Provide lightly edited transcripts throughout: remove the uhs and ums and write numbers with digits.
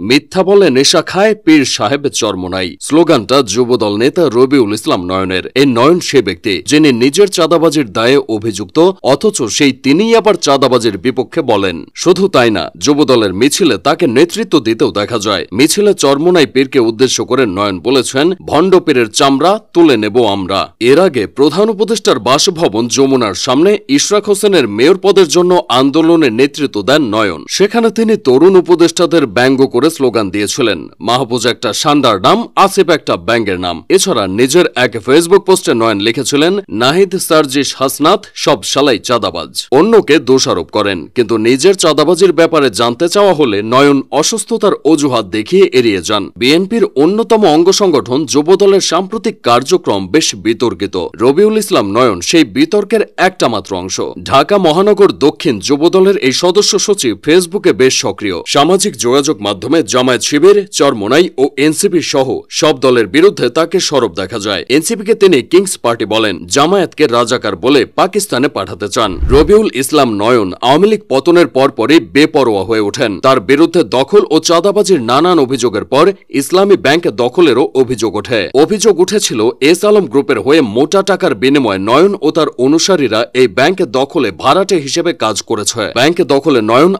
মিথ্যা বলে নেশা খায় পীর সাহেব চরমোনাই স্লোগানটা যুবদল নেতা রবিউল ইসলাম নয়নের। এই নয়ন সে ব্যক্তি যিনি নিজের চাঁদাবাজির দায়ে অভিযুক্ত, অথচ সেই তিনিই আবার চাঁদাবাজির বিপক্ষে বলেন। শুধু তাই না, যুবদলের মিছিলে তাকে নেতৃত্ব দিতেও দেখা যায়। মিছিলে চরমোনাই পীরকে উদ্দেশ্য করে নয়ন বলেছেন, ভণ্ড পীরের চামড়া তুলে নেব আমরা। এর আগে প্রধান উপদেষ্টার বাসভবন যমুনার সামনে ইশরাক হোসেনের মেয়র পদের জন্য আন্দোলনের নেতৃত্ব দেন নয়ন। সেখানে তিনি তরুণ উপদেষ্টাদের ব্যঙ্গ করে স্লোগান দিয়েছিলেন, মাহফুজ একটা সান্ডার নাম, আসিফ একটা ব্যাঙ্গের নাম। এছাড়া নিজের এক ফেসবুক পোস্টে নয়ন লিখেছিলেন, নাহিদ সার্জিস হাসনাত সব শালাই চাঁদাবাজ। অন্যকে দোষারোপ করেন, কিন্তু নিজের চাঁদাবাজির ব্যাপারে জানতে চাওয়া হলে নয়ন অসুস্থতার অজুহাত দেখিয়ে এড়িয়ে যান। বিএনপির অন্যতম অঙ্গ সংগঠন যুবদলের সাম্প্রতিক কার্যক্রম বেশ বিতর্কিত। রবিউল ইসলাম নয়ন সেই বিতর্কের একটা মাত্র অংশ। ঢাকা মহানগর দক্ষিণ যুবদলের এই সদস্য সচিব ফেসবুকে বেশ সক্রিয়। সামাজিক যোগাযোগ মাধ্যমে জামায়াত শিবির, চরমোনাই ও এনসিপি সহ সব দলের বিরুদ্ধে তাকে সরব দেখা যায়। এনসিপিকে তিনি কিংস পার্টি বলেন, জামায়াতকে রাজাকার বলে পাকিস্তানে পাঠাতে চান। রবিউল ইসলাম নয়ন আওয়ামী লীগ পতনের পরপরই বেপরোয়া হয়ে ওঠেন। তার বিরুদ্ধে দখল ও চাঁদাবাজির নানান অভিযোগের পর ইসলামী ব্যাংক দখলেরও অভিযোগ ওঠে। অভিযোগ উঠেছিল এস আলম গ্রুপের হয়ে মোটা টাকার বিনিময়ে নয়ন ও তার অনুসারীরা এই ব্যাংক দখলে ভাড়াটে হিসেবে কাজ করেছে। ব্যাংক দখলে নয়ন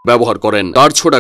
ব্যবহার করেন। তার ছোড়া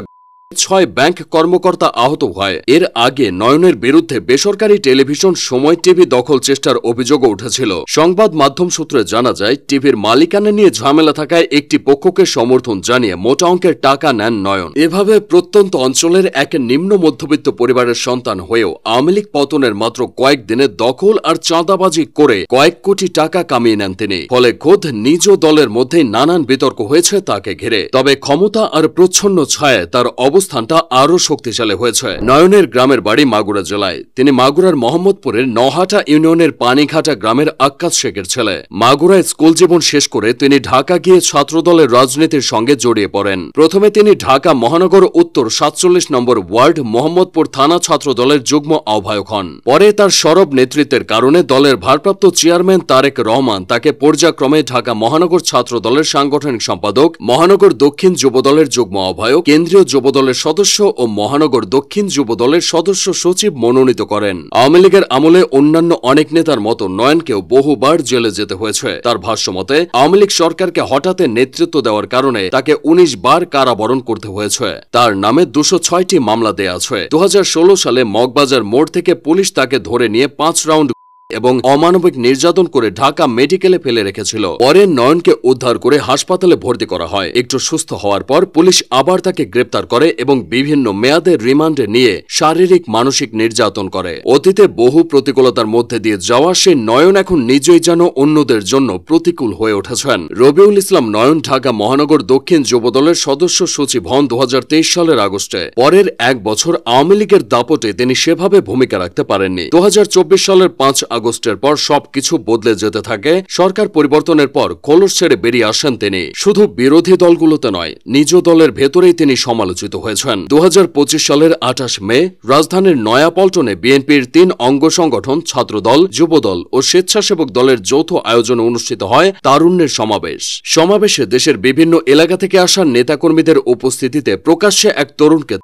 6 ব্যাংক কর্মকর্তা আহত হয়। এর আগে নয়নের বিরুদ্ধে বেসরকারি টেলিভিশন সময় টিভি দখল চেষ্টার অভিযোগও উঠেছিল। সংবাদ মাধ্যম সূত্রে জানা যায়, টিভির মালিকানা নিয়ে ঝামেলা থাকায় একটি পক্ষকে সমর্থন জানিয়ে মোটা অঙ্কের টাকা নেন নয়ন। এভাবে প্রত্যন্ত অঞ্চলের এক নিম্ন মধ্যবিত্ত পরিবারের সন্তান হয়েও আওয়ামী লীগ পতনের মাত্র কয়েকদিনে দখল আর চাঁদাবাজি করে কয়েক কোটি টাকা কামিয়ে নেন তিনি। ফলে খোদ নিজ দলের মধ্যেই নানান বিতর্ক হয়েছে তাকে ঘিরে। তবে ক্ষমতা আর প্রচ্ছন্ন ছায়ায় তার অবস্থানটা আরও শক্তিশালী হয়েছে। নয়নের গ্রামের বাড়ি মাগুরা জেলায়। তিনি মাগুরার মোহাম্মদপুরের নহাটা ইউনিয়নের পানিঘাটা গ্রামের আক্কাস শেখের ছেলে। মাগুরায় স্কুল জীবন শেষ করে তিনি ঢাকা গিয়ে ছাত্রদলের রাজনীতির সঙ্গে জড়িয়ে পড়েন। প্রথমে তিনি ঢাকা মহানগর উত্তর 47 নম্বর ওয়ার্ড মোহাম্মদপুর থানা ছাত্রদলের যুগ্ম আহ্বায়ক হন। পরে তার সরব নেতৃত্বের কারণে দলের ভারপ্রাপ্ত চেয়ারম্যান তারেক রহমান তাকে পর্যায়ক্রমে ঢাকা মহানগর ছাত্রদলের সাংগঠনিক সম্পাদক, মহানগর দক্ষিণ যুবদলের যুগ্ম আহ্বায়ক, কেন্দ্রীয় যুবদলের সদস্য ও মহানগর দক্ষিণ যুবদলের সদস্য সচিব মনোনীত করেন। আওয়ামী লীগের আমলে অন্যান্য অনেক নেতার মতো নয়নকেও বহুবার জেলে যেতে হয়েছে। তার ভাষ্যমতে, আওয়ামী লীগ সরকারকে হঠাৎ নেতৃত্ব দেওয়ার কারণে তাকে 19 বার কারাবরণ করতে হয়েছে। তার নামে 206টি মামলা দেয়া আছে। 2016 সালে মগবাজার মোড় থেকে পুলিশ তাকে ধরে নিয়ে 5 রাউন্ড এবং অমানবিক নির্যাতন করে ঢাকা মেডিকেলে ফেলে রেখেছিল। পরে নয়নকে উদ্ধার করে হাসপাতালে ভর্তি করা হয়। একটু সুস্থ হওয়ার পর পুলিশ আবার তাকে গ্রেপ্তার করে এবং বিভিন্ন মেয়াদে রিমান্ডে নিয়ে শারীরিক মানসিক নির্যাতন করে। অতীতে বহু প্রতিকূলতার মধ্যে দিয়ে যাওয়া সেই নয়ন এখন নিজেই যেন অন্যদের জন্য প্রতিকূল হয়ে উঠেছেন। রবিউল ইসলাম নয়ন ঢাকা মহানগর দক্ষিণ যুবদলের সদস্য সচিব হন 2023 সালের আগস্টে। পরের 1 বছর আওয়ামী লীগের দাপটে তিনি সেভাবে ভূমিকা রাখতে পারেননি। 2024 সালের 5 আগস্টের পর সবকিছু বদলে যেতে থাকে। সরকার পরিবর্তনের পর খোলস ছেড়ে বেরিয়ে আসেন তিনি। শুধু বিরোধী দলগুলোতে নয়, নিজ দলের ভেতরেই তিনি সমালোচিত হয়েছেন। 2025 সালের 28 মে রাজধানীর নয়াপল্টনে বিএনপির 3 অঙ্গ সংগঠন ছাত্রদল, যুবদল ও স্বেচ্ছাসেবক দলের যৌথ আয়োজনে অনুষ্ঠিত হয় তারুণ্যের সমাবেশ। সমাবেশে দেশের বিভিন্ন এলাকা থেকে আসা নেতাকর্মীদের উপস্থিতিতে প্রকাশ্যে এক তরুণকে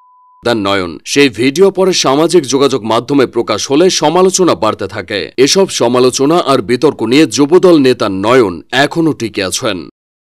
দেন নয়ন। সেই ভিডিও পরে সামাজিক যোগাযোগ মাধ্যমে প্রকাশ হলে সমালোচনা বাড়তে থাকে। এসব সমালোচনা আর বিতর্ক নিয়ে যুবদল নেতা নয়ন এখনও টিকে আছেন।